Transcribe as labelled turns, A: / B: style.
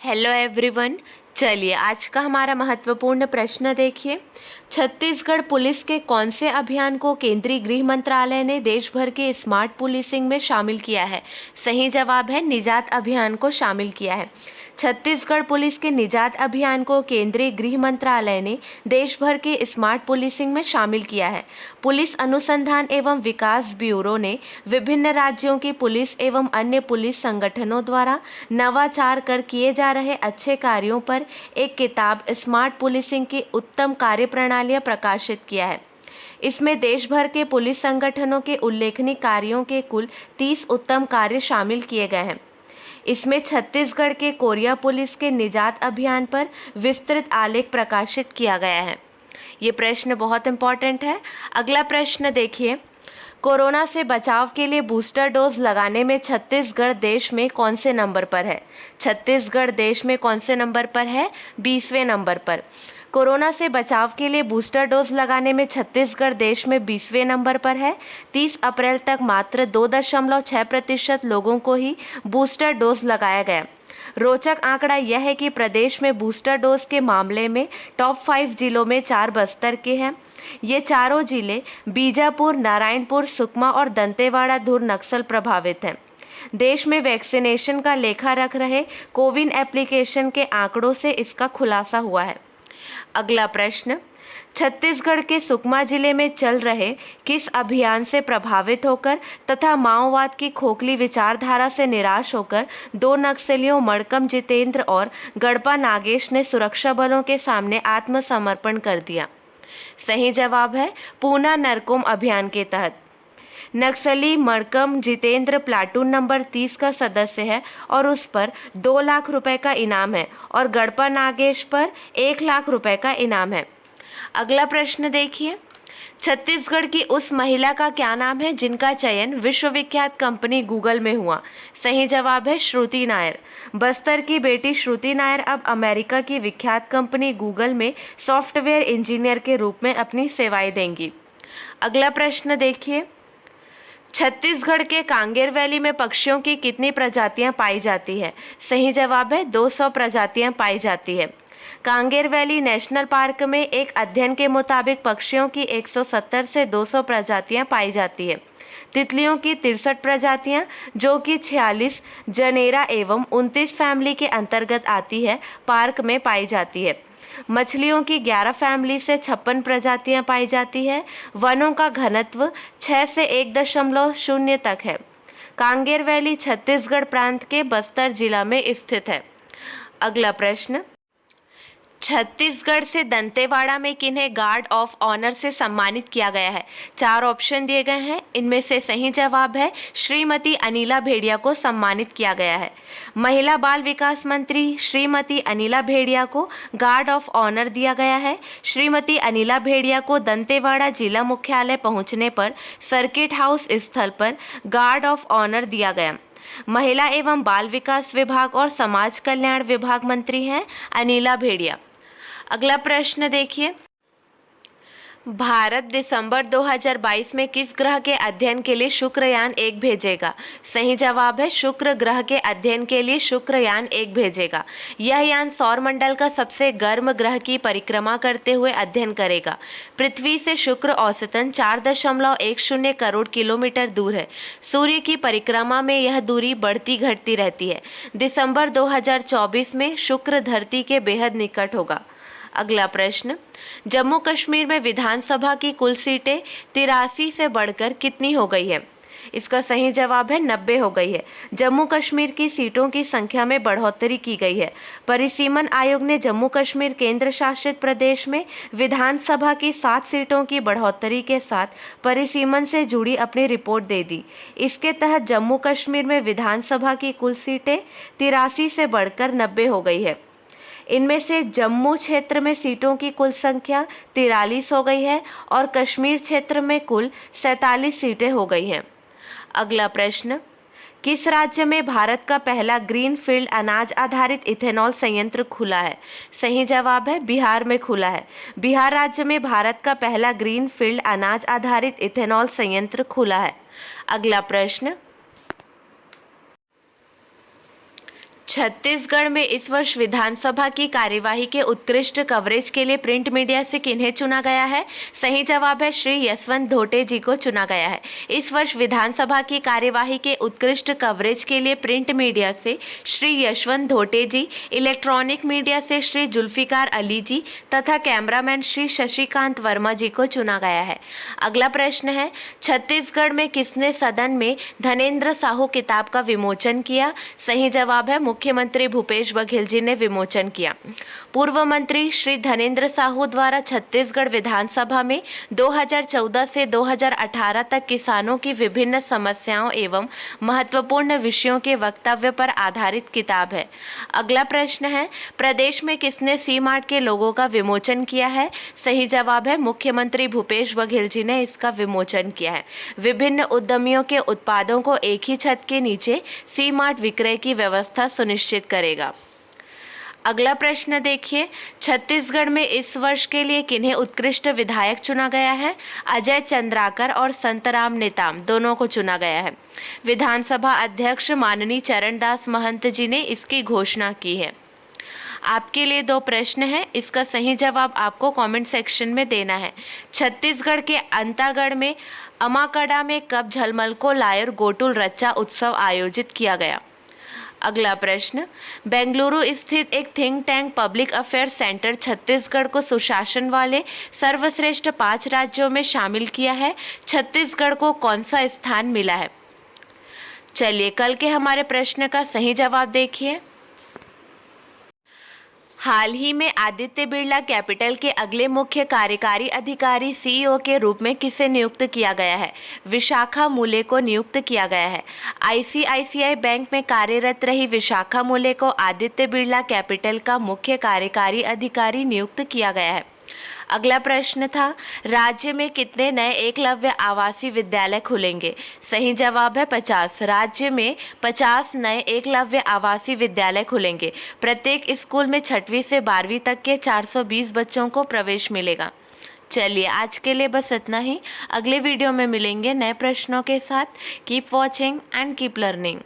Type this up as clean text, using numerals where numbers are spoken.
A: Hello everyone. चलिए आज का हमारा महत्वपूर्ण प्रश्न देखिए। छत्तीसगढ़ पुलिस के कौन से अभियान को केंद्रीय गृह मंत्रालय ने देश भर के स्मार्ट पुलिसिंग में शामिल किया है? सही जवाब है निजात अभियान को शामिल किया है। छत्तीसगढ़ पुलिस के निजात अभियान को केंद्रीय गृह मंत्रालय ने देश भर के स्मार्ट पुलिसिंग में शामिल किया है। पुलिस अनुसंधान एवं विकास ब्यूरो ने विभिन्न राज्यों की पुलिस एवं अन्य पुलिस संगठनों द्वारा नवाचार कर किए जा रहे अच्छे कार्यों पर एक किताब स्मार्ट पुलिसिंग की उत्तम कार्यप्रणालियां प्रकाशित किया है। इसमें देश भर के पुलिस संगठनों के उल्लेखनीय कार्यों के कुल 30 उत्तम कार्य शामिल किए गए हैं। इसमें छत्तीसगढ़ के कोरिया पुलिस के निजात अभियान पर विस्तृत आलेख प्रकाशित किया गया है। ये प्रश्न बहुत इंपॉर्टेंट है। अगला प्रश्न देखिए, कोरोना से बचाव के लिए बूस्टर डोज लगाने में छत्तीसगढ़ देश में कौन से नंबर पर है? छत्तीसगढ़ देश में कौन से नंबर पर है? 20वें नंबर पर। कोरोना से बचाव के लिए बूस्टर डोज लगाने में छत्तीसगढ़ देश में 20वें नंबर पर है। 30 अप्रैल तक मात्र 2.6% लोगों को ही बूस्टर डोज लगाया गया। रोचक आंकड़ा यह है कि प्रदेश में बूस्टर डोज के मामले में टॉप 5 जिलों में 4 बस्तर के हैं। ये चारों जिले बीजापुर, नारायणपुर, सुकमा और दंतेवाड़ा धुर नक्सल प्रभावित हैं। देश में वैक्सीनेशन का लेखा रख रहे कोविन एप्लीकेशन के आंकड़ों से इसका खुलासा हुआ है। अगला प्रश्न, छत्तीसगढ़ के सुकमा जिले में चल रहे किस अभियान से प्रभावित होकर तथा माओवाद की खोखली विचारधारा से निराश होकर 2 नक्सलियों मड़कम जितेंद्र और गड़पा नागेश ने सुरक्षा बलों के सामने आत्मसमर्पण कर दिया? सही जवाब है पूना नरकुम अभियान के तहत। नक्सली मड़कम जितेंद्र प्लाटून नंबर 30 का सदस्य है और उस पर 2 लाख रुपए का इनाम है और गड़पा नागेश पर 1 लाख रुपए का इनाम है। अगला प्रश्न देखिए, छत्तीसगढ़ की उस महिला का क्या नाम है जिनका चयन विश्वविख्यात कंपनी गूगल में हुआ? सही जवाब है श्रुति नायर। बस्तर की बेटी श्रुति नायर अब अमेरिका की विख्यात कंपनी गूगल में सॉफ्टवेयर इंजीनियर के रूप में अपनी सेवाएं देंगी। अगला प्रश्न देखिए, छत्तीसगढ़ के कांगेर वैली में पक्षियों की कितनी प्रजातियां पाई जाती है? सही जवाब है 200 प्रजातियां पाई जाती है। कांगेर वैली नेशनल पार्क में एक अध्ययन के मुताबिक पक्षियों की 170 से 200 प्रजातियां पाई जाती है। तितलियों की 63 प्रजातियां, जो कि 46 जनेरा एवं 29 फैमिली के अंतर्गत आती है, पार्क में पाई जाती है। मछलियों की 11 फैमिली से 56 प्रजातियां पाई जाती है। वनों का घनत्व 6 से 1.0 तक है। कांगेर वैली छत्तीसगढ़ प्रांत के बस्तर जिला में स्थित है। अगला प्रश्न, छत्तीसगढ़ से दंतेवाड़ा में किन्हें गार्ड ऑफ ऑनर से सम्मानित किया गया है? 4 ऑप्शन दिए गए हैं, इनमें से सही जवाब है श्रीमती अनिला भेड़िया को सम्मानित किया गया है। महिला बाल विकास मंत्री श्रीमती अनिला भेड़िया को गार्ड ऑफ ऑनर दिया गया है। श्रीमती अनिला भेड़िया को दंतेवाड़ा जिला मुख्यालय पहुंचने पर सर्किट हाउस स्थल पर गार्ड ऑफ ऑनर दिया गया। महिला एवं बाल विकास विभाग और समाज कल्याण विभाग मंत्री हैं अनिला भेड़िया। अगला प्रश्न देखिए, भारत दिसंबर 2022 में किस ग्रह के अध्ययन के लिए शुक्रयान 1 भेजेगा? सही जवाब है शुक्र ग्रह के अध्ययन के लिए शुक्रयान 1 भेजेगा। यह यान सौरमंडल का सबसे गर्म ग्रह की परिक्रमा करते हुए अध्ययन करेगा। पृथ्वी से शुक्र औसतन 4.10 करोड़ किलोमीटर दूर है। सूर्य की परिक्रमा में यह दूरी बढ़ती घटती रहती है। दिसंबर 2024 में शुक्र धरती के बेहद निकट होगा। अगला प्रश्न, जम्मू कश्मीर में विधानसभा की कुल सीटें 83 से बढ़कर कितनी हो गई है? इसका सही जवाब है 90 हो गई है। जम्मू कश्मीर की सीटों की संख्या में बढ़ोतरी की गई है। परिसीमन आयोग ने जम्मू कश्मीर केंद्र शासित प्रदेश में विधानसभा की 7 सीटों की बढ़ोतरी के साथ परिसीमन से जुड़ी अपनी रिपोर्ट दे दी। इसके तहत जम्मू कश्मीर में विधानसभा की कुल सीटें 83 से बढ़कर 90 हो गई है। इनमें से जम्मू क्षेत्र में सीटों की कुल संख्या 43 हो गई है और कश्मीर क्षेत्र में कुल 47 सीटें हो गई हैं। अगला प्रश्न, किस राज्य में भारत का पहला ग्रीनफील्ड अनाज आधारित इथेनॉल संयंत्र खुला है? सही जवाब है बिहार में खुला है। बिहार राज्य में भारत का पहला ग्रीनफील्ड अनाज आधारित इथेनॉल संयंत्र खुला है। अगला प्रश्न, छत्तीसगढ़ में इस वर्ष विधानसभा की कार्यवाही के उत्कृष्ट कवरेज के लिए प्रिंट मीडिया से किन्हें चुना गया है? सही जवाब है श्री यशवंत धोटे जी को चुना गया है। इस वर्ष विधानसभा की कार्यवाही के उत्कृष्ट कवरेज के लिए प्रिंट मीडिया से श्री यशवंत धोटे जी, इलेक्ट्रॉनिक मीडिया से श्री जुल्फिकार अली जी तथा कैमरामैन श्री शशिकांत वर्मा जी को चुना गया है। अगला प्रश्न है, छत्तीसगढ़ में किसने सदन में धनेन्द्र साहू किताब का विमोचन किया? सही जवाब है मुख्यमंत्री भूपेश बघेल जी ने विमोचन किया। पूर्व मंत्री श्री धनेन्द्र साहू द्वारा छत्तीसगढ़ विधानसभा में 2014 से 2018 तक किसानों की विभिन्न समस्याओं एवं महत्वपूर्ण विषयों के वक्तव्य पर आधारित किताब है। अगला प्रश्न है, प्रदेश में किसने सी मार्ट के लोगों का विमोचन किया है? सही जवाब है मुख्यमंत्री भूपेश बघेल जी ने इसका विमोचन किया है। विभिन्न उद्यमियों के उत्पादों को एक ही छत के नीचे सी मार्ट विक्रय की व्यवस्था सुनिश्चित करेगा। अगला प्रश्न देखिए, छत्तीसगढ़ में इस वर्ष के लिए किन्हें उत्कृष्ट विधायक चुना गया है? अजय चंद्राकर और संतराम नेताम दोनों को चुना गया है। विधानसभा अध्यक्ष माननीय चरणदास महंत जी ने इसकी घोषणा की है। आपके लिए 2 प्रश्न हैं, इसका सही जवाब आपको कमेंट सेक्शन में देना है। छत्तीसगढ़ के अंतागढ़ में अमाकड़ा में कब झलमल को लायर गोटुल रच्चा उत्सव आयोजित किया गया? अगला प्रश्न, बेंगलुरु स्थित एक think tank public affair centre Chhattisgarh को सुशासन वाले सर्वश्रेष्ठ 5 राज्यों में शामिल किया है। छत्तीसगढ़ को कौन सा स्थान मिला है? चलिए कल के हमारे प्रश्न का सही जवाब देखिए। हाल ही में आदित्य बिरला कैपिटल के अगले मुख्य कार्यकारी अधिकारी सीईओ के रूप में किसे नियुक्त किया गया है? विशाखा मूले को नियुक्त किया गया है। आईसीआईसीआई बैंक में कार्यरत रही विशाखा मूले को आदित्य बिरला कैपिटल का मुख्य कार्यकारी अधिकारी नियुक्त किया गया है। अगला प्रश्न था, राज्य में कितने नए एकलव्य आवासीय विद्यालय खुलेंगे? सही जवाब है 50। राज्य में 50 नए एकलव्य आवासीय विद्यालय खुलेंगे। प्रत्येक स्कूल में 6वीं से 12वीं तक के 420 बच्चों को प्रवेश मिलेगा। चलिए आज के लिए बस इतना ही। अगले वीडियो में मिलेंगे नए प्रश्नों के साथ। Keep watching and keep learning.